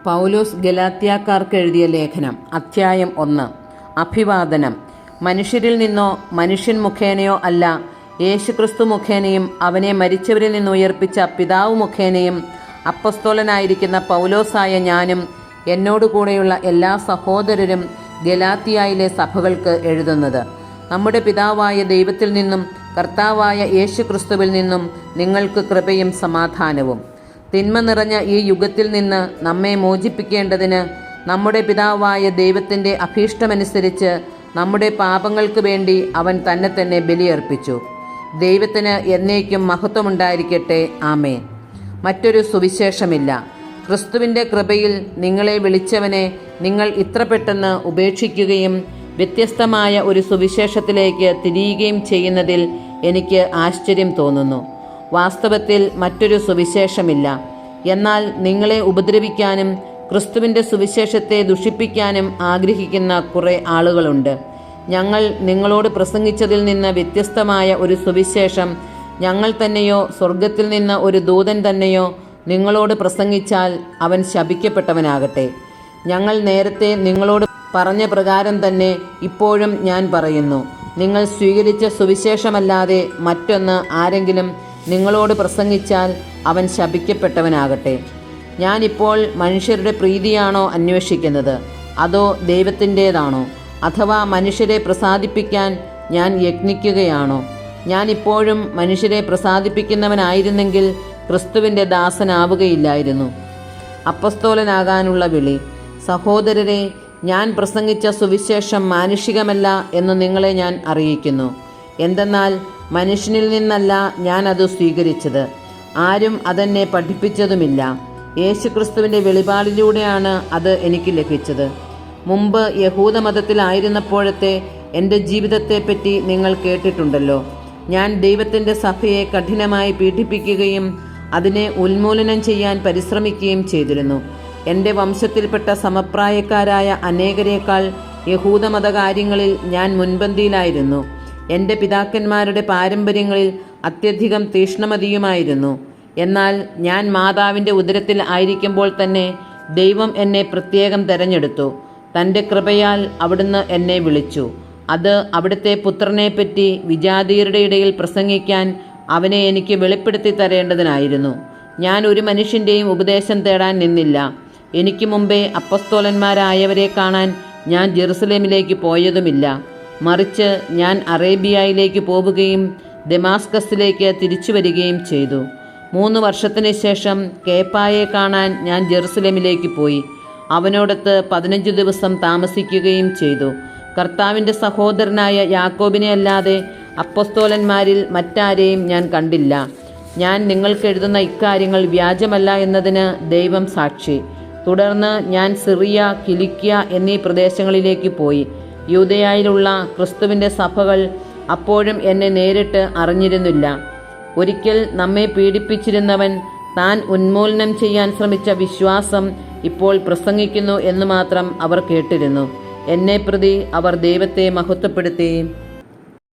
പൗലോസ് ഗലാത്യക്കാർക്ക് എഴുതിയ ലേഖനം അധ്യായം 1. അഭിവാദനം. മനുഷ്യരിൽ നിന്നോ മനുഷ്യൻ മുഖേനയോ അല്ല, യേശുക്രിസ്തു മുഖേനയും അവനെ മരിച്ചവരിൽ നിന്ന് ഉയർപ്പിച്ച പിതാവ് മുഖേനയും അപ്പസ്തോലനായിരിക്കുന്ന പൗലോസായ ഞാനും എന്നോടുകൂടെയുള്ള എല്ലാ സഹോദരരും ഗലാത്യയിലെ സഭകൾക്ക് എഴുതുന്നത്. നമ്മുടെ പിതാവായ ദൈവത്തിൽ നിന്നും കർത്താവായ യേശുക്രിസ്തുവിൽ നിന്നും നിങ്ങൾക്ക് കൃപയും സമാധാനവും. തിന്മ നിറഞ്ഞ ഈ യുഗത്തിൽ നിന്ന് നമ്മെ മോചിപ്പിക്കേണ്ടതിന് നമ്മുടെ പിതാവായ ദൈവത്തിൻ്റെ അഭീഷ്ടമനുസരിച്ച് നമ്മുടെ പാപങ്ങൾക്ക് വേണ്ടി അവൻ തന്നെ ബലിയർപ്പിച്ചു. ദൈവത്തിന് എന്നേക്കും മഹത്വമുണ്ടായിരിക്കട്ടെ. ആമേൻ. മറ്റൊരു സുവിശേഷമില്ല. ക്രിസ്തുവിൻ്റെ കൃപയിൽ നിങ്ങളെ വിളിച്ചവനെ നിങ്ങൾ ഇത്ര പെട്ടെന്ന് ഉപേക്ഷിക്കുകയും വ്യത്യസ്തമായ ഒരു സുവിശേഷത്തിലേക്ക് തിരിയുകയും ചെയ്യുന്നതിൽ എനിക്ക് ആശ്ചര്യം തോന്നുന്നു. വാസ്തവത്തിൽ മറ്റൊരു സുവിശേഷമില്ല. എന്നാൽ നിങ്ങളെ ഉപദ്രവിക്കാനും ക്രിസ്തുവിൻ്റെ സുവിശേഷത്തെ ദുഷിപ്പിക്കാനും ആഗ്രഹിക്കുന്ന കുറേ ആളുകളുണ്ട്. ഞങ്ങൾ നിങ്ങളോട് പ്രസംഗിച്ചതിൽ നിന്ന് വ്യത്യസ്തമായ ഒരു സുവിശേഷം ഞങ്ങൾ തന്നെയോ സ്വർഗത്തിൽ നിന്ന് ഒരു ദൂതൻ തന്നെയോ നിങ്ങളോട് പ്രസംഗിച്ചാൽ അവൻ ശപിക്കപ്പെട്ടവനാകട്ടെ. ഞങ്ങൾ നേരത്തെ നിങ്ങളോട് പറഞ്ഞ പ്രകാരം തന്നെ ഇപ്പോഴും ഞാൻ പറയുന്നു. നിങ്ങൾ സ്വീകരിച്ച സുവിശേഷമല്ലാതെ മറ്റൊന്ന് ആരെങ്കിലും നിങ്ങളോട് പ്രസംഗിച്ചാൽ അവൻ ശപിക്കപ്പെട്ടവനാകട്ടെ. ഞാനിപ്പോൾ മനുഷ്യരുടെ പ്രീതിയാണോ അന്വേഷിക്കുന്നത്, അതോ ദൈവത്തിൻ്റേതാണോ? അഥവാ മനുഷ്യരെ പ്രസാദിപ്പിക്കാൻ ഞാൻ യത്നിക്കുകയാണോ? ഞാനിപ്പോഴും മനുഷ്യരെ പ്രസാദിപ്പിക്കുന്നവനായിരുന്നെങ്കിൽ ക്രിസ്തുവിൻ്റെ ദാസനാവുകയില്ലായിരുന്നു. അപ്പസ്തോലനാകാനുള്ള വിളി. സഹോദരരെ, ഞാൻ പ്രസംഗിച്ച സുവിശേഷം മാനുഷികമല്ല എന്ന് നിങ്ങളെ ഞാൻ അറിയിക്കുന്നു. എന്തെന്നാൽ മനുഷ്യനിൽ നിന്നല്ല ഞാൻ അത് സ്വീകരിച്ചത്, ആരും അതെന്നെ പഠിപ്പിച്ചതുമില്ല. യേശുക്രിസ്തുവിൻ്റെ വെളിപാടിലൂടെയാണ് അത് എനിക്ക് ലഭിച്ചത്. മുമ്പ് യഹൂദമതത്തിലായിരുന്നപ്പോഴത്തെ എൻ്റെ ജീവിതത്തെപ്പറ്റി നിങ്ങൾ കേട്ടിട്ടുണ്ടല്ലോ. ഞാൻ ദൈവത്തിൻ്റെ സഭയെ കഠിനമായി പീഡിപ്പിക്കുകയും അതിനെ ഉന്മൂലനം ചെയ്യാൻ പരിശ്രമിക്കുകയും ചെയ്തിരുന്നു. എൻ്റെ വംശത്തിൽപ്പെട്ട സമപ്രായക്കാരായ അനേകരേക്കാൾ യഹൂദമത കാര്യങ്ങളിൽ ഞാൻ മുൻപന്തിയിലായിരുന്നു. എൻ്റെ പിതാക്കന്മാരുടെ പാരമ്പര്യങ്ങളിൽ അത്യധികം തീക്ഷ്ണമതിയുമായിരുന്നു. എന്നാൽ ഞാൻ മാതാവിൻ്റെ ഉദരത്തിൽ ആയിരിക്കുമ്പോൾ തന്നെ ദൈവം എന്നെ പ്രത്യേകം തെരഞ്ഞെടുത്തു. തൻ്റെ കൃപയാൽ അവിടുന്ന് എന്നെ വിളിച്ചു. അത് അവിടുത്തെ പുത്രനെപ്പറ്റി വിജാതീയരുടെ ഇടയിൽ പ്രസംഗിക്കാൻ അവനെ എനിക്ക് വെളിപ്പെടുത്തി തരേണ്ടതിനായിരുന്നു. ഞാൻ ഒരു മനുഷ്യൻ്റെയും ഉപദേശം തേടാൻ നിന്നില്ല. എനിക്ക് മുമ്പേ അപ്പസ്തോലന്മാരായവരെ കാണാൻ ഞാൻ ജെറുസലേമിലേക്ക് പോയതുമില്ല. മറിച്ച് ഞാൻ അറേബ്യയിലേക്ക് പോവുകയും ദമാസ്കസിലേക്ക് തിരിച്ചു വരികയും ചെയ്തു. 3 വർഷത്തിന് ശേഷം കേപ്പായെ കാണാൻ ഞാൻ ജെറുസലേമിലേക്ക് പോയി. അവനോടൊത്ത് 15 ദിവസം താമസിക്കുകയും ചെയ്തു. കർത്താവിൻ്റെ സഹോദരനായ യാക്കോബിനെ അല്ലാതെ അപ്പസ്തോലന്മാരിൽ മറ്റാരെയും ഞാൻ കണ്ടില്ല. ഞാൻ നിങ്ങൾക്ക് എഴുതുന്ന ഇക്കാര്യങ്ങൾ വ്യാജമല്ല എന്നതിന് ദൈവം സാക്ഷി. തുടർന്ന് ഞാൻ സിറിയ, കിലിക്യ എന്നീ പ്രദേശങ്ങളിലേക്ക് പോയി. യൂദയായിലുള്ള ക്രിസ്തുവിൻ്റെ സഭകൾ അപ്പോഴും എന്നെ നേരിട്ട് അറിഞ്ഞിരുന്നില്ല. ഒരിക്കൽ നമ്മെ പീഡിപ്പിച്ചിരുന്നവൻ താൻ ഉന്മൂലനം ചെയ്യാൻ ശ്രമിച്ച വിശ്വാസം ഇപ്പോൾ പ്രസംഗിക്കുന്നു എന്ന് മാത്രം അവർ കേട്ടിരുന്നു. എന്നെ പ്രതി അവർ ദൈവത്തെ മഹത്വപ്പെടുത്തി.